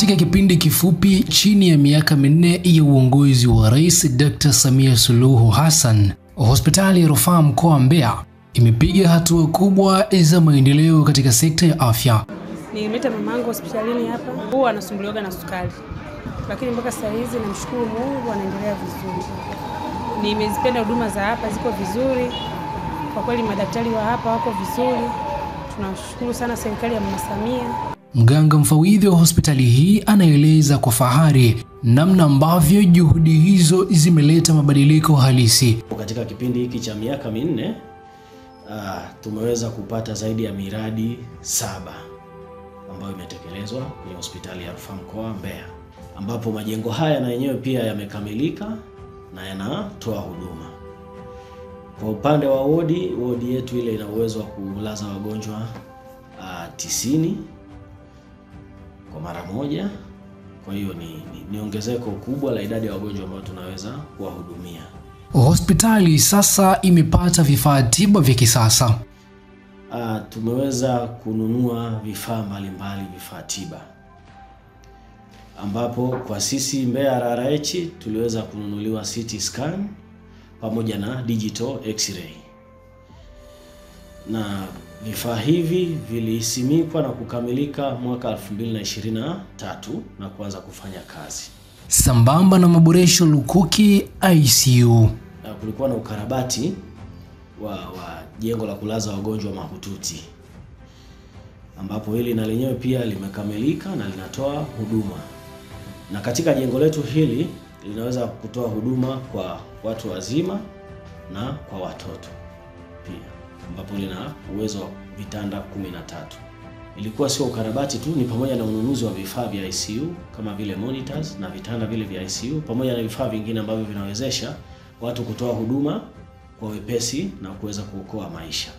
Katika kipindi kifupi chini ya miaka minne ya uongozi wa Rais Dr. Samia Suluhu Hassan, hospitali ya rufaa mkoa wa Mbeya imepiga hatua kubwa za maendeleo katika sekta ya afya. Nilimleta mamangu hospitalini hapa, huwa anasumbuliwa na sukari. Lakini mpaka sasa hizi namshukuru Mungu anaendelea vizuri. Nimezipenda huduma za hapa, ziko vizuri. Kwa kweli madaktari wa hapa wako vizuri. Tunashukuru sana serikali ya Mama Samia. Mganga mfawidhi wa hospitali hii anaeleza kwa fahari namna ambavyo juhudi hizo zimeleta mabadiliko halisi. Katika kipindi hiki cha miaka minne tumeweza kupata zaidi ya miradi 7 ambayo imetekelezwa kwenye hospitali ya rufaa mkoa wa Mbeya, ambapo majengo haya na yenyewe pia yamekamilika na yanatoa huduma. Kwa upande wa wodi yetu ile ina uwezo wa kulaza wagonjwa 90 kwa mara moja. Kwa hiyo ni ongezeko kubwa la idadi ya wagonjwa ambao tunaweza kuwahudumia. Hospitali sasa imepata vifaa tiba vya kisasa. Tumeweza kununua vifaa mbalimbali, vifaa tiba, ambapo kwa sisi Mbeya RRH tuliweza kununuliwa CT scan pamoja na digital x-ray. Na vifaa hivi vilisimikwa na kukamilika mwaka 2023 na kuanza kufanya kazi. Sambamba na maboresho lukuki ICU, kulikuwa na ukarabati wa jengo la kulaza wagonjwa mahututi, ambapo hili na lenyewe pia limekamilika na linatoa huduma. Na katika jengo letu hili linaweza kutoa huduma kwa watu wazima na kwa watoto pia, ambapo lina uwezo wa vitanda 13. Ilikuwa sio ukarabati tu, ni pamoja na ununuzi wa vifaa vya ICU kama vile monitors na vitanda vile vya ICU, pamoja na vifaa vingine ambavyo vinawezesha watu kutoa huduma kwa wepesi na kuweza kuokoa maisha.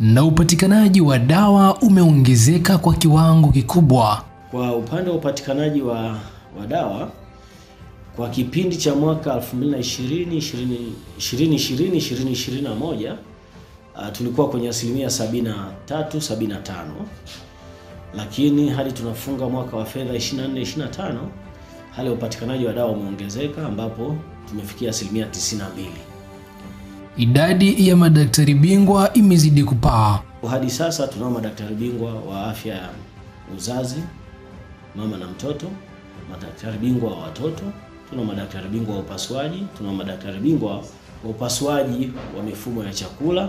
Na upatikanaji wa dawa umeongezeka kwa kiwango kikubwa. Kwa upande wa upatikanaji wa dawa, kwa kipindi cha mwaka 2020-2021 tulikuwa kwenye 73-75, lakini hadi tunafunga mwaka wa fedha 24-25 hali ya upatikanaji wa dawa umeongezeka, ambapo tumefikia 92%. Idadi ya madaktari bingwa imezidi kupaa. Hadi sasa tunao madaktari bingwa wa afya ya uzazi, mama na mtoto, madaktari bingwa wa watoto, tuna madaktari bingwa wa upasuaji, tuna madaktari bingwa wa upasuaji wa mifumo ya chakula.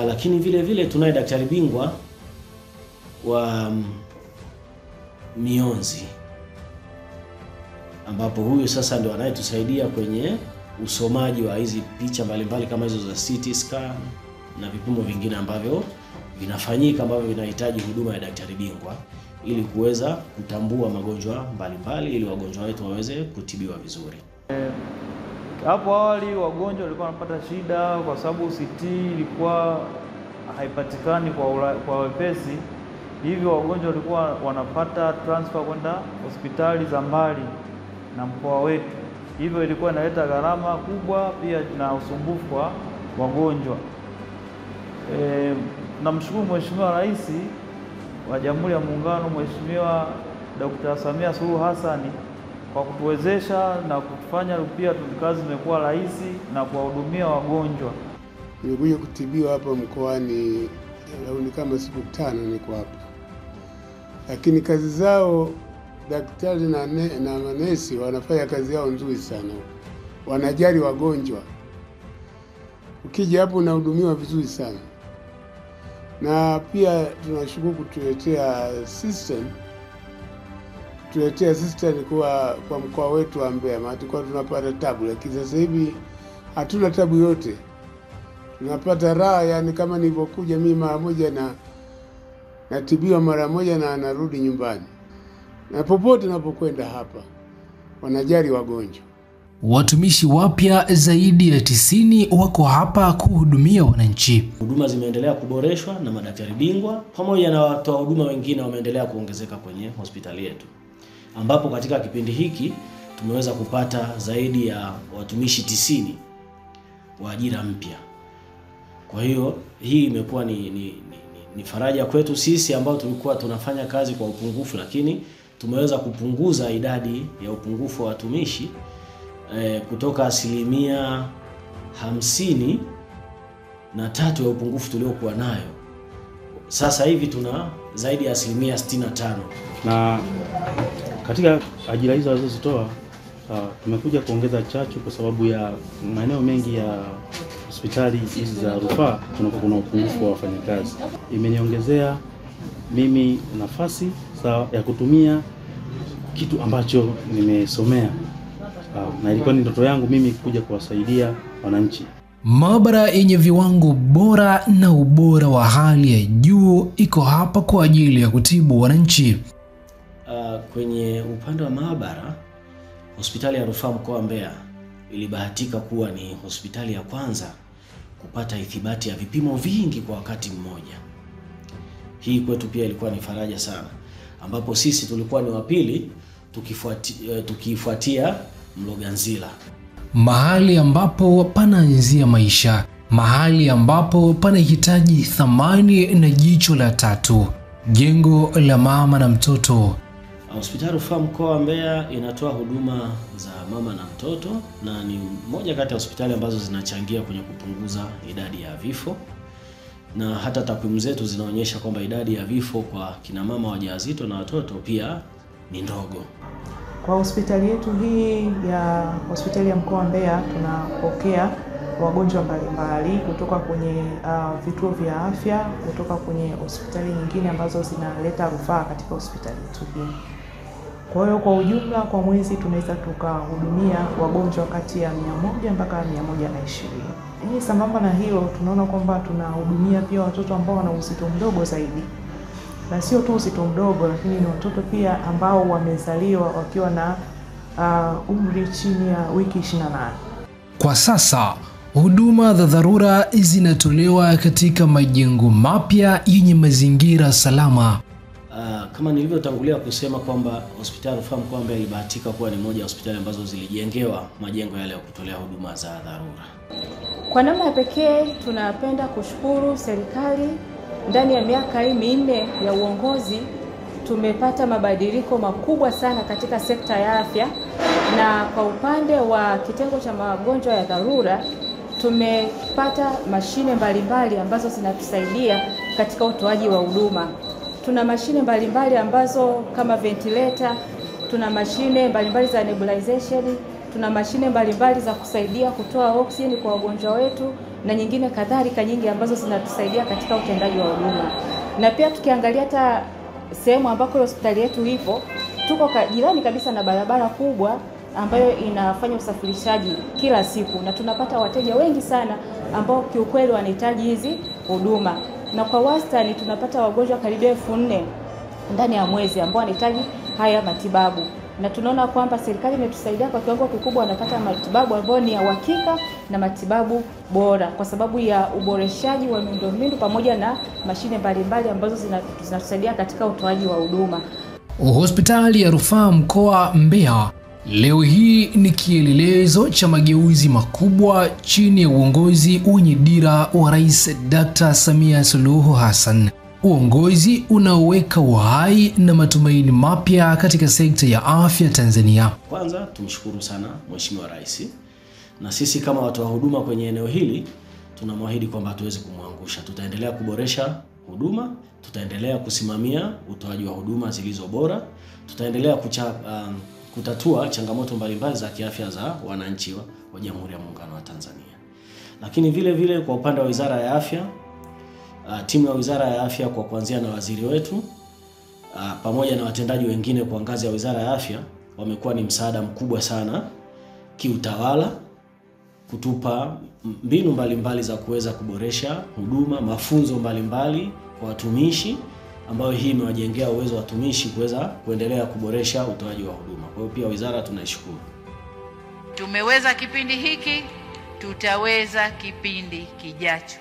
Lakini vile vile tunaye daktari bingwa wa mionzi, ambapo huyu sasa ndio anayetusaidia kwenye usomaji wa hizi picha mbalimbali kama hizo za CT scan na vipimo vingine ambavyo vinafanyika ambavyo vinahitaji huduma ya daktari bingwa ili kuweza kutambua magonjwa mbalimbali ili wagonjwa wetu waweze kutibiwa vizuri. Hapo awali wagonjwa walikuwa wanapata shida kwa sababu CT ilikuwa haipatikani kwa wepesi. Hivyo wagonjwa walikuwa wanapata transfer kwenda hospitali za mbali na mkoa wetu. Hivyo ilikuwa inaleta gharama kubwa pia na usumbufu kwa wagonjwa. Namshukuru Mheshimiwa Rais wa Jamhuri ya Muungano, Mheshimiwa Dr. Samia Suluhu Hassan kwa kutuwezesha na kufanya pia kazi imekuwa rahisi na kuwahudumia wagonjwa. Nimekuja kutibiwa hapa mkoani ni kama siku 5 niko hapa. Lakini kazi zao daktari na manesi wanafanya kazi yao nzuri sana. Wanajali wagonjwa. Ukija hapo unahudumiwa vizuri sana. Na pia tunashukuru kutuletea system kwa mkoa wetu wa Mbeya. Maana tulikuwa tunapata tabu, lakini sasa hivi hatuna tabu yote. Tunapata raha, yani kama nilipokuja mimi mara moja na natibiwa mara moja na narudi nyumbani. Na popote napokwenda hapa wanajali wagonjwa. Watumishi wapya zaidi ya 90 wako hapa kuhudumia wananchi. Huduma zimeendelea kuboreshwa na madaktari bingwa pamoja na watoa huduma wengine wameendelea kuongezeka kwenye hospitali yetu, ambapo katika kipindi hiki tumeweza kupata zaidi ya watumishi 90 wa ajira mpya. Kwa hiyo hii imekuwa ni ni faraja kwetu sisi ambao tulikuwa tunafanya kazi kwa upungufu, lakini tumeweza kupunguza idadi ya upungufu wa watumishi kutoka 53% ya upungufu tuliokuwa nayo. Sasa hivi tuna zaidi ya 65%. Na katika ajira hizo walizozitoa tumekuja kuongeza chachu kwa sababu ya maeneo mengi ya hospitali hizi za rufaa kuna upungufu wa wafanyakazi. Imeniongezea mimi nafasi ya kutumia kitu ambacho nimesomea, na ilikuwa ni ndoto yangu mimi kuja kuwasaidia wananchi. Maabara yenye viwango bora na ubora wa hali ya juu iko hapa kwa ajili ya kutibu wananchi. Kwenye upande wa maabara, hospitali ya rufaa mkoa wa Mbeya ilibahatika kuwa ni hospitali ya kwanza kupata ithibati ya vipimo vingi kwa wakati mmoja. Hii kwetu pia ilikuwa ni faraja sana, ambapo sisi tulikuwa ni wa pili tukifuatia Mloganzila. Mahali ambapo panaanzia maisha, mahali ambapo panahitaji thamani na jicho la tatu. Jengo la mama na mtoto. Hospitali rufaa mkoa wa Mbeya inatoa huduma za mama na mtoto, na ni moja kati ya hospitali ambazo zinachangia kwenye kupunguza idadi ya vifo, na hata takwimu zetu zinaonyesha kwamba idadi ya vifo kwa kina mama wajawazito na watoto pia ni ndogo. Kwa hospitali yetu hii ya hospitali ya mkoa wa Mbeya tunapokea wagonjwa mbalimbali kutoka kwenye vituo vya afya, kutoka kwenye hospitali nyingine ambazo zinaleta rufaa katika hospitali yetu hii. Kwa hiyo kwa ujumla kwa mwezi tunaweza tukahudumia wagonjwa kati ya 100 mpaka 120. Hii sambamba na hilo tunaona kwamba tunahudumia pia watoto ambao wana uzito mdogo zaidi. Na sio tu uzito mdogo, lakini ni watoto pia ambao wamezaliwa wakiwa na umri chini ya wiki 28. Kwa sasa huduma za dharura zinatolewa katika majengo mapya yenye mazingira salama. Kama nilivyotangulia kusema kwamba hospitali rufaa mkoa wa Mbeya ilibahatika kuwa ni moja ya hospitali ambazo zilijengewa majengo yale ya kutolea huduma za dharura. Kwa namna ya pekee tunapenda kushukuru serikali. Ndani ya miaka hii 4 ya uongozi tumepata mabadiliko makubwa sana katika sekta ya afya, na kwa upande wa kitengo cha magonjwa ya dharura tumepata mashine mbalimbali ambazo zinatusaidia katika utoaji wa huduma. Tuna mashine mbalimbali ambazo kama ventilator, tuna mashine mbalimbali za nebulization, tuna mashine mbalimbali za kusaidia kutoa oksijeni kwa wagonjwa wetu na nyingine kadhalika nyingi ambazo zinatusaidia katika utendaji wa huduma. Na pia tukiangalia hata sehemu ambako hospitali yetu ipo, tuko jirani kabisa na barabara kubwa ambayo inafanya usafirishaji kila siku, na tunapata wateja wengi sana ambao kiukweli wanahitaji hizi huduma. Na kwa wastani tunapata wagonjwa karibia 4000 ndani ya mwezi ambao wanahitaji haya matibabu. Na tunaona kwamba serikali imetusaidia kwa kiwango kikubwa, wanapata matibabu ambayo ni ya uhakika na matibabu bora kwa sababu ya uboreshaji wa miundombinu pamoja na mashine mbalimbali ambazo zinatusaidia katika utoaji wa huduma. Hospitali ya rufaa mkoa Mbeya leo hii ni kielelezo cha mageuzi makubwa chini ya uongozi wenye dira wa Rais Dr. Samia Suluhu Hassan. Uongozi unaoweka uhai na matumaini mapya katika sekta ya afya Tanzania. Kwanza tumshukuru sana Mheshimiwa Rais, na sisi kama watu wa huduma kwenye eneo hili tunamwahidi kwamba hatuwezi kumwangusha. Tutaendelea kuboresha huduma, tutaendelea kusimamia utoaji wa huduma zilizo bora, tutaendelea kutatua changamoto mbalimbali za kiafya za wananchi wa Jamhuri ya Muungano wa Tanzania. Lakini vile vile kwa upande wa Wizara ya Afya, timu ya Wizara ya Afya kwa kuanzia na waziri wetu pamoja na watendaji wengine kwa ngazi ya Wizara ya Afya wamekuwa ni msaada mkubwa sana kiutawala, kutupa mbinu mbalimbali za kuweza kuboresha huduma, mafunzo mbalimbali kwa watumishi, ambayo hii imewajengea uwezo wa watumishi kuweza kuendelea kuboresha utoaji wa huduma. Kwa hiyo pia wizara tunaishukuru. Tumeweza kipindi hiki, tutaweza kipindi kijacho.